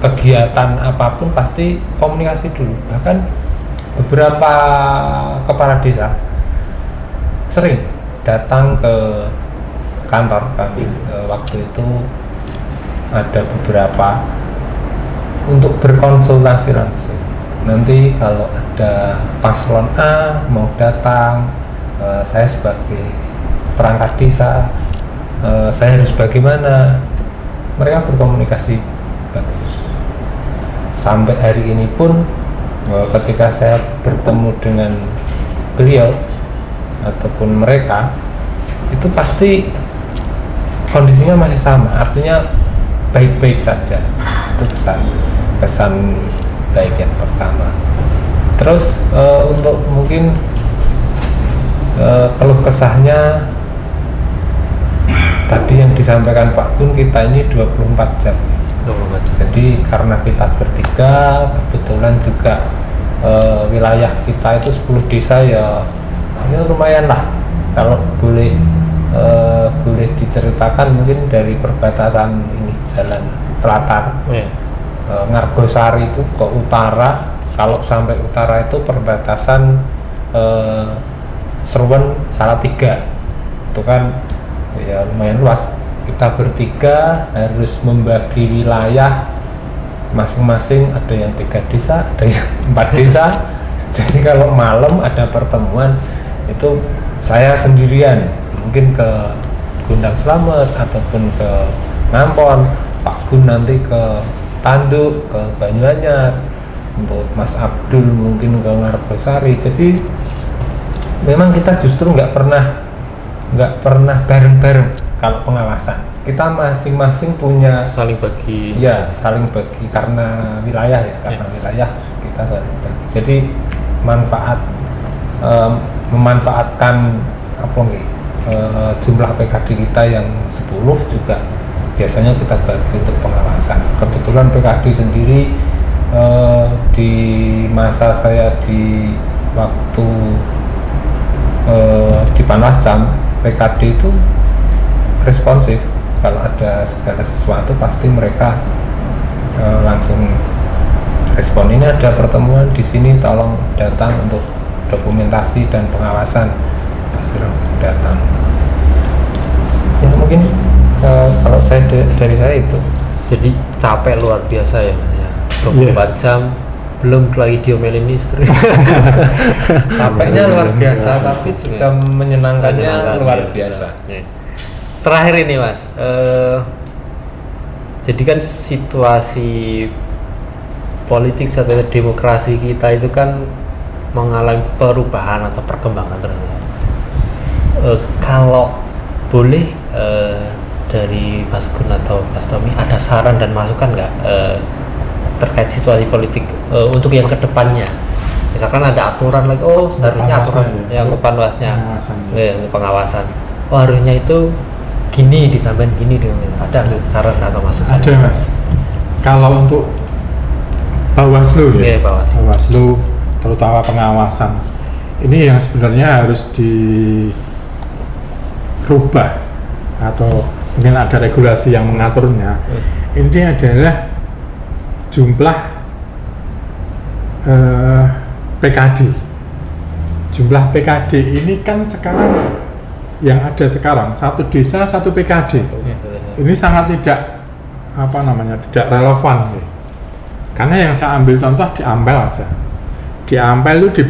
kegiatan apapun pasti komunikasi dulu. Bahkan beberapa kepala desa sering datang ke kantor kami. Waktu itu ada beberapa untuk berkonsultasi langsung. Nanti kalau ada paslon A mau datang, saya sebagai perangkat desa, saya harus bagaimana. Mereka berkomunikasi bagus. Sampai hari ini pun ketika saya bertemu dengan beliau ataupun mereka, itu pasti kondisinya masih sama, artinya baik-baik saja. Itu kesan baik yang pertama. Terus untuk mungkin keluh kesahnya tadi yang disampaikan Pak Gun, kita ini 24 jam. Jadi karena kita bertiga, kebetulan juga wilayah kita itu 10 desa ya lumayan lah. Kalau boleh diceritakan mungkin dari perbatasan ini jalan Telatar, Ngargosari itu ke utara. Kalau sampai utara itu perbatasan Serwen Salatiga, itu kan ya lumayan luas. Kita bertiga harus membagi wilayah masing-masing, ada yang 3 desa, ada yang 4 desa. Jadi kalau malam ada pertemuan itu saya sendirian, mungkin ke Gundang Slamet ataupun ke Ngampon, Pak Gun nanti ke Tanduk, ke Banyuanyar, untuk Mas Abdul mungkin ke Ngargosari. Jadi memang kita justru nggak pernah bareng-bareng kalau pengawasan. Kita masing-masing punya saling bagi. Ya, saling bagi karena wilayah ya, karena wilayah kita saling bagi. Jadi memanfaatkan jumlah PKD kita yang 10 juga biasanya kita bagi untuk pengawasan. Kebetulan PKD sendiri di masa saya di waktu di Panwascam, PKD itu responsif. Kalau ada segala sesuatu pasti mereka langsung respon. Ini ada pertemuan di sini, tolong datang untuk dokumentasi dan pengawasan, pasti langsung datang. Ya mungkin kalau saya dari saya itu. Jadi capek luar biasa ya Mas ya. 24 jam belum lagi diomelin istri. Capeknya luar biasa, tapi juga menyenangkannya luar biasa. Terakhir ini Mas, jadi kan situasi politik atau demokrasi kita itu kan mengalami perubahan atau perkembangan terus. Kalau boleh dari Mas Gun atau Mas Tommy ada saran dan masukan nggak terkait situasi politik untuk yang kedepannya? Misalkan ada aturan lagi, seharusnya aturan yang pengawasannya, pengawasan. Harusnya itu gini ditambahin gini, ada nggak saran atau masukan? Ada Mas. Kalau untuk Bawaslu ya, Bawaslu terutama pengawasan ini yang sebenarnya harus dirubah atau mungkin ada regulasi yang mengaturnya. Ini adalah jumlah PKD. Jumlah PKD ini kan sekarang yang ada sekarang satu desa satu PKD. Ini sangat tidak tidak relevan nih. Karena yang saya ambil contoh di Ampel aja. Di Ampel itu di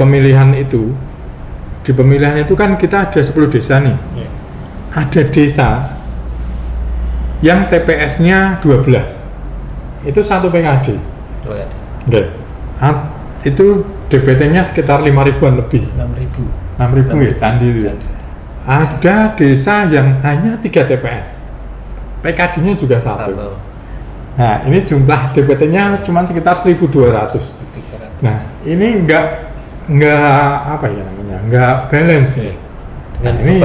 pemilihan itu kan kita ada 10 desa nih. Ada desa yang TPS-nya 12. Itu satu PKD. Itu DPT-nya sekitar 5.000-an lebih. 6.000 ya, candi itu ya. Ada desa yang hanya 3 TPS. PKD-nya juga satu. Nah, ini jumlah DPT-nya cuma sekitar 1.200. Nah, ini enggak balance ya. Dengan ini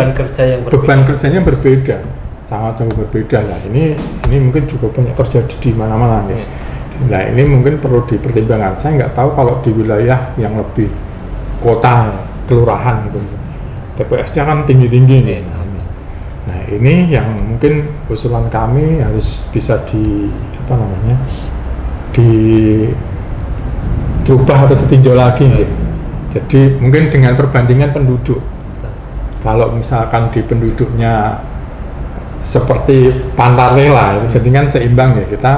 beban kerjanya berbeda, sangat jauh berbeda lah. Ini mungkin juga banyak terjadi di mana-mana nih. Nah, ini mungkin perlu dipertimbangkan. Saya nggak tahu kalau di wilayah yang lebih kota, kelurahan gitu, TPS-nya kan tinggi-tinggi nih. Nah, ini yang mungkin usulan kami harus bisa dirubah atau ditinjau lagi gitu. Jadi mungkin dengan perbandingan penduduk. Kalau misalkan di penduduknya seperti Pantarlela, jadi kan seimbang ya, kita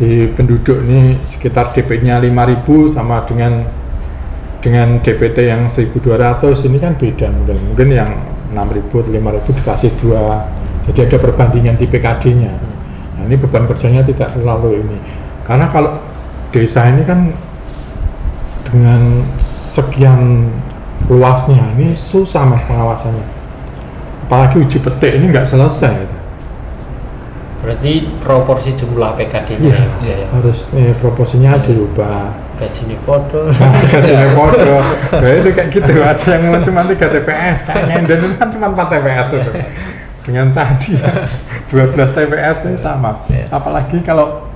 di penduduk ini sekitar DP-nya 5.000 sama dengan DPT yang 1.200 ini kan beda, mungkin yang 6.000 5.000 dikasih 2, jadi ada perbandingan di PKD-nya. Nah, ini beban kerjanya tidak terlalu ini, karena kalau desa ini kan dengan sekian luasnya ini susah Mas pengawasannya, apalagi uji petik ini nggak selesai gitu. Berarti proporsi jumlah PKD-nya harus proporsinya dirubah. Gajinya podo. Gajinya podo. Nah, itu kayak gitu. Ada yang cuma 3 TPS kayaknya, dan itu kan cuma 4 TPS itu. Dengan candi 12 TPS ini sama. Apalagi kalau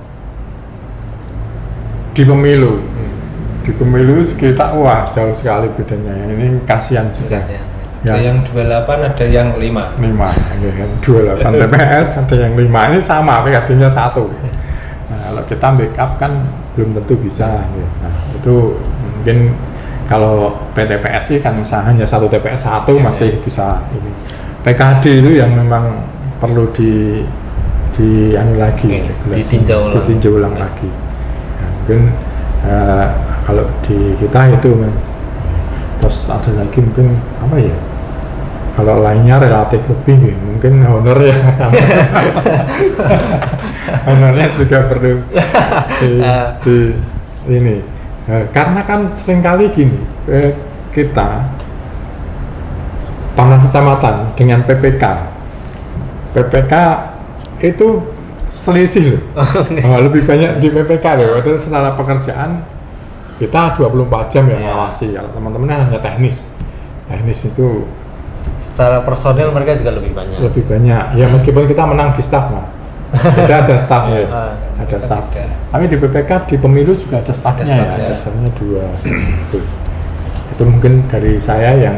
di pemilu. Di pemilu sekitar jauh sekali bedanya. Ini kasihan juga. Ada yang 28, ada yang 5. 28 TPS, ada yang 5. Ini sama, PKD-nya 1. Nah, kalau kita backup kan belum tentu bisa. Nah, itu mungkin kalau PTPS sih kan usahanya 1 TPS 1 masih bisa ini. PKD itu yang memang perlu ditinjau ulang lagi. Nah, mungkin kalau di kita itu Mas. Terus ada lagi mungkin kalau lainnya relatif lebih mungkin honor ya. Honornya juga perlu ini. Karena kan seringkali gini, kita Pamnas Kecamatan dengan PPK itu selisih loh. Lebih banyak di PPK loh. Padahal secara pekerjaan kita 24 jam ya ngawasi. Kalau teman-teman hanya teknis itu secara personil mereka juga lebih banyak. Ya meskipun kita menang di staff lah. Kita ada staffnya, ada staff. Tapi di PPK di pemilu juga ada staffnya ada staffnya 2. Itu mungkin dari saya yang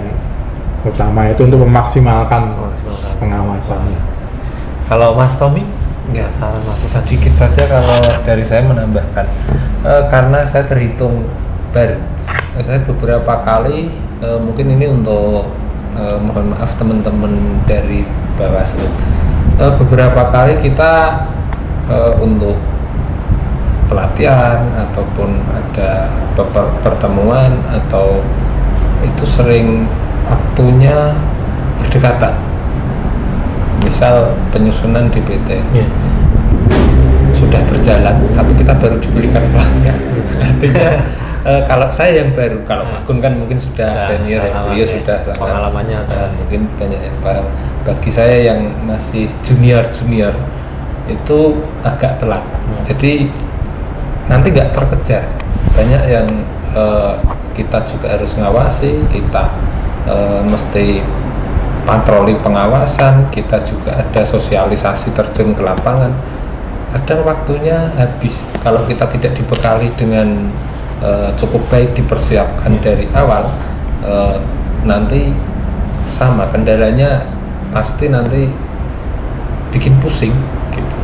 utama itu untuk memaksimalkan pengawasannya. Kalau Mas Tommy, saran masukan sedikit saja kalau dari saya menambahkan, karena saya terhitung baru, saya beberapa kali mungkin ini untuk mohon maaf teman-teman dari Bawaslu, beberapa kali kita untuk pelatihan ataupun ada pertemuan atau itu sering waktunya berdekatan. Misal penyusunan DPT sudah berjalan, tapi kita baru dibelikan platnya. Artinya Kalau saya yang baru, kalau Pak Gun kan mungkin sudah senior ya, beliau sudah pengalamannya ada. Mungkin banyak yang paham. Bagi saya yang masih junior itu agak telat. Jadi nanti nggak terkejar. Banyak yang kita juga harus ngawasi, kita mesti patroli pengawasan, kita juga ada sosialisasi terjun ke lapangan. Kadang waktunya habis kalau kita tidak dibekali dengan cukup baik, dipersiapkan dari awal, nanti sama kendalanya pasti nanti bikin pusing gitu.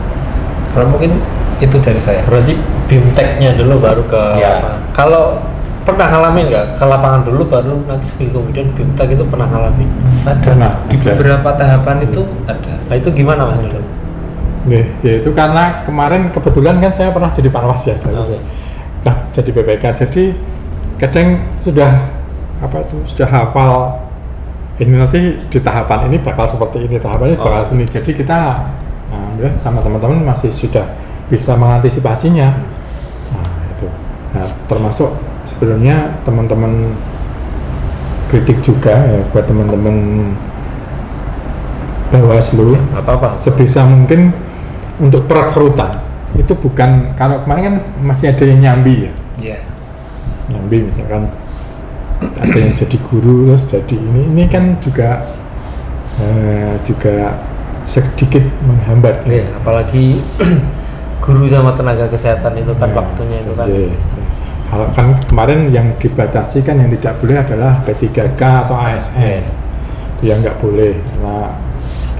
Kalau mungkin itu dari saya. Berarti BIMTEK-nya dulu baru ke Ya. Kalau pernah ngalamin nggak ke lapangan dulu baru nanti seminggu kemudian BIMTEK itu pernah ngalamin? Ada di beberapa tahapan itu ada. Nah itu gimana Mas dulu? Ya itu karena kemarin kebetulan kan saya pernah jadi panwas ya. Oke. Nah, jadi BPK. Jadi kadang sudah sudah hafal ini nanti di tahapan ini bakal seperti ini, tahapan ini bakal ini. Jadi kita sama teman-teman masih sudah bisa mengantisipasinya. Nah, itu. Nah, termasuk sebenarnya teman-teman kritik juga ya buat teman-teman Bawaslu. Apa-apa. Sebisa mungkin untuk perekrutan itu bukan, kalau kemarin kan masih ada yang nyambi ya. Iya. Nyambi misalkan ada yang jadi guru terus jadi ini kan juga sedikit menghambat. Iya, apalagi guru sama tenaga kesehatan itu kan waktunya itu kan. Kalau kan kemarin yang dibatasi kan yang tidak boleh adalah P3K atau ASN. Itu yang nggak boleh. Nah,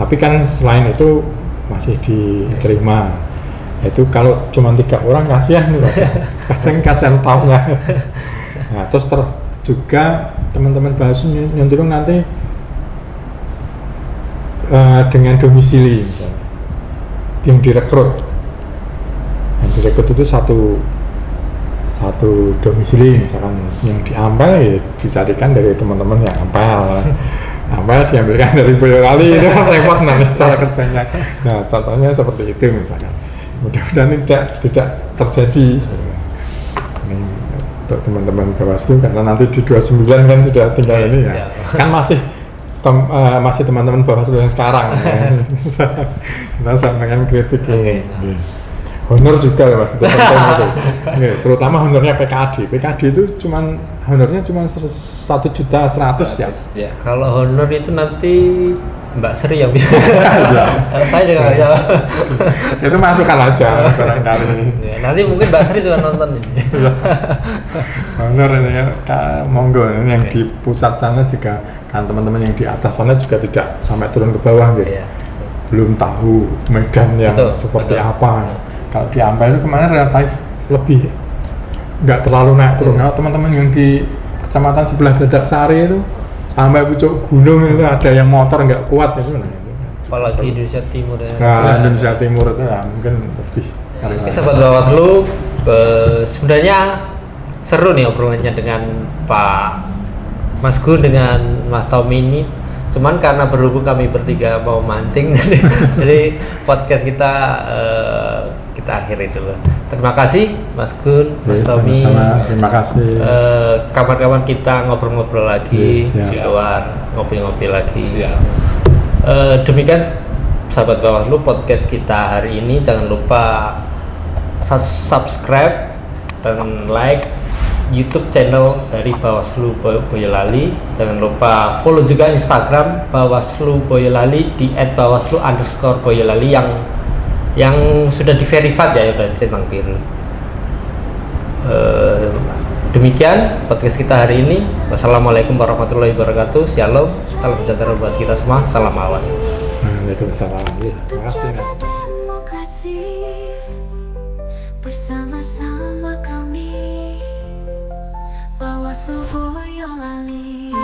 tapi kan selain itu masih diterima. Itu kalau cuma 3 orang kasihan nih, kadang kasihan stafnya. Nah, terus juga teman-teman Bawaslu nyontoh nanti dengan domisili misalnya, yang direkrut itu satu domisili, misalkan yang diampel ya dicarikan dari teman-teman yang ampel diambilkan dari Boyolali, itu kan repot nanti cara kerjanya. Nah, contohnya seperti itu misalkan. Mudah-mudahan tidak terjadi ini untuk teman-teman Bawaslu, karena nanti di 29 kan sudah tinggal ini ya. Kan masih teman-teman Bawaslu yang sekarang. Kita sampaikan kritik ini. Honor juga ya Mas, itu penting itu. Terutama honornya PKD. PKD itu honornya cuma 1.100.000 ya. Kalau honor itu nanti Mbak Sri yang bisa. Saya juga nggak tahu. Itu masukkan aja barangkali. Ya, nanti mungkin Mbak Sri juga nonton ini. Honor ini ya, monggo ini yang di pusat sana juga kan, teman-teman yang di atas sana juga tidak sampai turun ke bawah gitu. Iya. Belum tahu medan yang seperti apa. Kalau di Ampel itu kemarin relatif lebih nggak terlalu naik turun. Kalau teman-teman yang di kecamatan sebelah Dadak Sari itu sampai pucuk gunung itu ada yang motor nggak kuat itu. Apalagi Indonesia Timur ya. Nah, Indonesia Timur itu ya, mungkin lebih. Sahabat Bawaslu, sebenarnya seru nih obrolannya dengan Pak Mas Gun dengan Mas Tommy ini. Cuman karena berhubung kami bertiga mau mancing, jadi podcast kita akhiri dulu. Terima kasih Mas Gun, Mas Tommy. Sama-sama, terima kasih. Kapan-kapan kita ngobrol-ngobrol lagi di luar, ngopi-ngopi lagi. Demikian sahabat Bawaslu podcast kita hari ini. Jangan lupa subscribe dan like YouTube channel dari Bawaslu Boyolali. Jangan lupa follow juga Instagram Bawaslu Boyolali di @bawaslu_boyolali yang sudah di-verified ya, udah centang biru. Demikian podcast kita hari ini. Wassalamualaikum warahmatullahi wabarakatuh. Shalom, salam sejahtera buat kita semua. Salam awas. Waalaikumsalam. Terima kasih. Demokrasi bersama-sama kami, Bawaslu Boyolali.